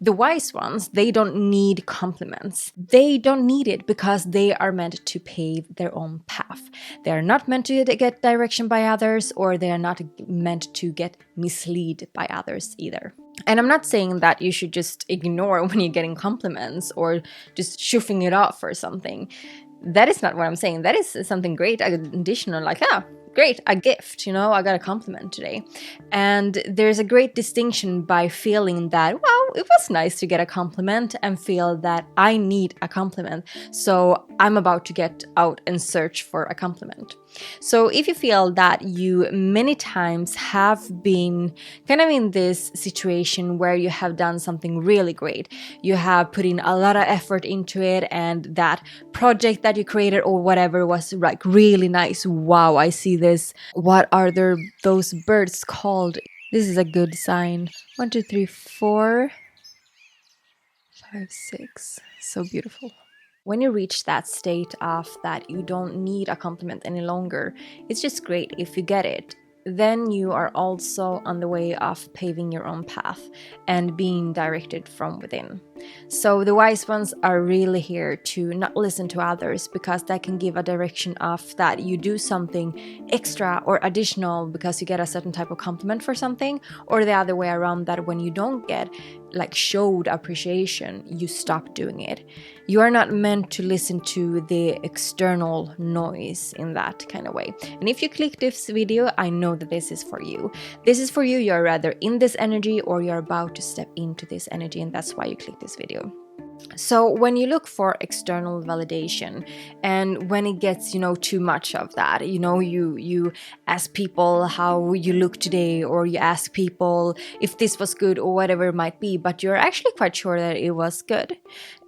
The wise ones, they don't need compliments. They don't need it because they are meant to pave their own path. They are not meant to get direction by others, or they are not meant to get misled by others either. And I'm not saying that you should just ignore when you're getting compliments or just shuffling it off or something. That is not what I'm saying. That is something great, additional, like, great, a gift, I got a compliment today. And there's a great distinction by feeling that, well, it was nice to get a compliment, and feel that I need a compliment, so I'm about to get out and search for a compliment. So if you feel that you many times have been kind of in this situation where you have done something really great, you have put in a lot of effort into it, and that project that you created or whatever was like really nice. Wow, I see this. What are those birds called? This is a good sign. 1, 2, 3, 4, 5, 6. So beautiful. When you reach that state of that you don't need a compliment any longer, it's just great if you get it. Then you are also on the way of paving your own path and being directed from within. So the wise ones are really here to not listen to others, because that can give a direction of that you do something extra or additional because you get a certain type of compliment for something, or the other way around, that when you don't get showed appreciation, you stop doing it. You are not meant to listen to the external noise in that kind of way. And if you click this video, I know that this is for you. This is for you. You're rather in this energy, or you're about to step into this energy, and that's why you click this video. So when you look for external validation, and when it gets, too much of that, you ask people how you look today, or you ask people if this was good or whatever it might be, but you're actually quite sure that it was good.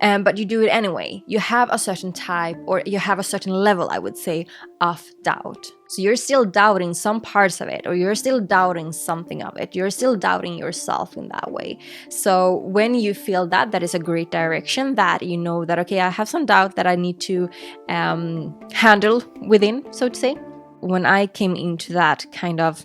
But you do it anyway. You have a certain type, or you have a certain level, I would say, of doubt. So you're still doubting some parts of it, or you're still doubting something of it. You're still doubting yourself in that way. So when you feel that is a great direction, that you know that, okay, I have some doubt that I need to handle within, so to say. When I came into that kind of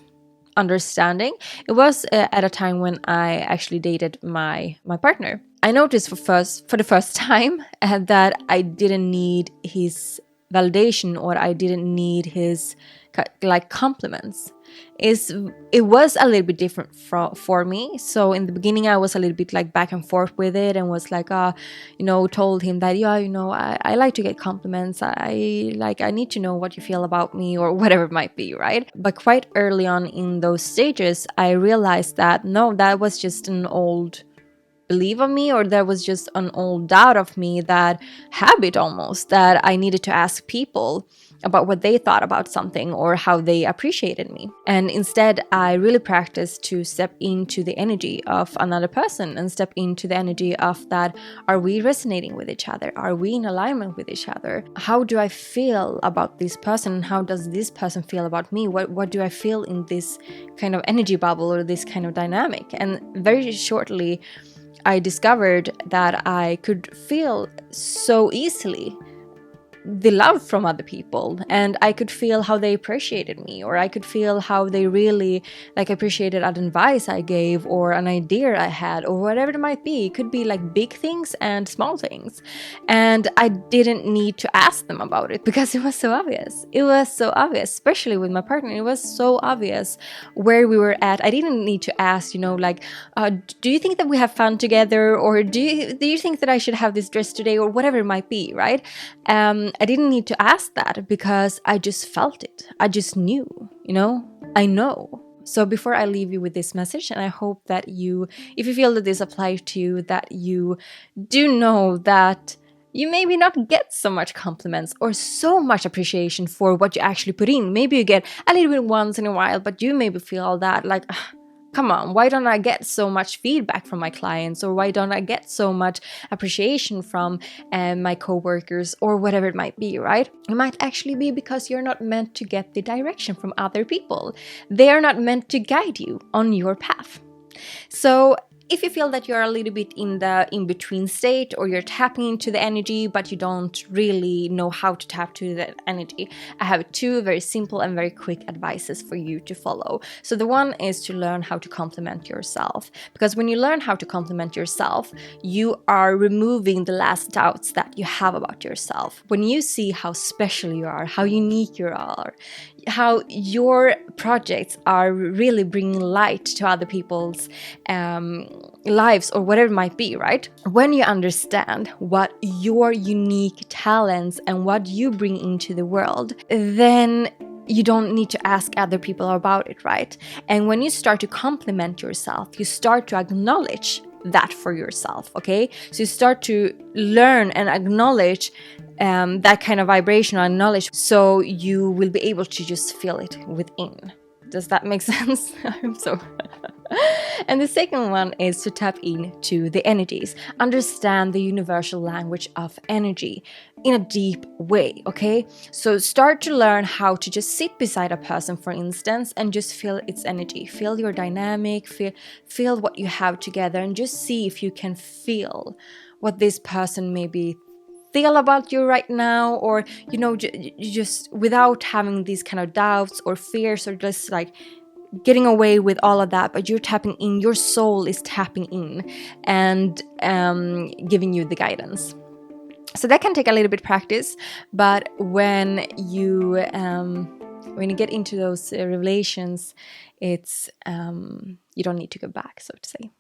understanding, it was at a time when I actually dated my partner. I noticed for the first time that I didn't need his validation, or I didn't need his compliments. It was a little bit different for me. So in the beginning, I was a little bit back and forth with it, and was told him that, I like to get compliments. I need to know what you feel about me, or whatever it might be, right? But quite early on in those stages, I realized that no, that was just an old belief of me, or there was just an old doubt of me, that habit almost, that I needed to ask people about what they thought about something, or how they appreciated me. And instead, I really practiced to step into the energy of another person, and step into the energy of that, are we resonating with each other? Are we in alignment with each other? How do I feel about this person? How does this person feel about me? What do I feel in this kind of energy bubble, or this kind of dynamic? And very shortly, I discovered that I could feel so easily the love from other people, and I could feel how they appreciated me, or I could feel how they really appreciated an advice I gave, or an idea I had, or whatever it might be. It could be big things and small things, and I didn't need to ask them about it, because it was so obvious. It was so obvious, especially with my partner. It was so obvious where we were at. I didn't need to ask, do you think that we have fun together, or do you think that I should have this dress today, or whatever it might be, right? I didn't need to ask that, because I just felt it. I just knew, I know. So before I leave you with this message, and I hope that if you feel that this applies to you, that you do know that you maybe not get so much compliments or so much appreciation for what you actually put in. Maybe you get a little bit once in a while, but you maybe feel that come on, why don't I get so much feedback from my clients, or why don't I get so much appreciation from my coworkers, or whatever it might be, right? It might actually be because you're not meant to get the direction from other people. They are not meant to guide you on your path. So If you feel that you're a little bit in the in-between state, or you're tapping into the energy but you don't really know how to tap to that energy, I have two very simple and very quick advices for you to follow. So the one is to learn how to compliment yourself, because when you learn how to compliment yourself, you are removing the last doubts that you have about yourself. When you see how special you are, how unique you are, how your projects are really bringing light to other people's lives, or whatever it might be, right? When you understand what your unique talents and what you bring into the world, then you don't need to ask other people about it, right? And when you start to compliment yourself, you start to acknowledge that for yourself, okay? So you start to learn and acknowledge that kind of vibrational knowledge, so you will be able to just feel it within. Does that make sense? So and the second one is to tap into the energies, understand the universal language of energy in a deep way, okay? So start to learn how to just sit beside a person, for instance, and just feel its energy, feel your dynamic, feel what you have together, and just see if you can feel what this person maybe feel about you right now, or just without having these kind of doubts or fears, or just like getting away with all of that, but you're tapping in, your soul is tapping in and giving you the guidance. So that can take a little bit practice, but when you get into those revelations, it's you don't need to go back, so to say.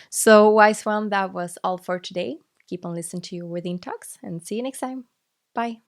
So wise one, that was all for today. Keep on listening to your within talks, and see you next time. Bye.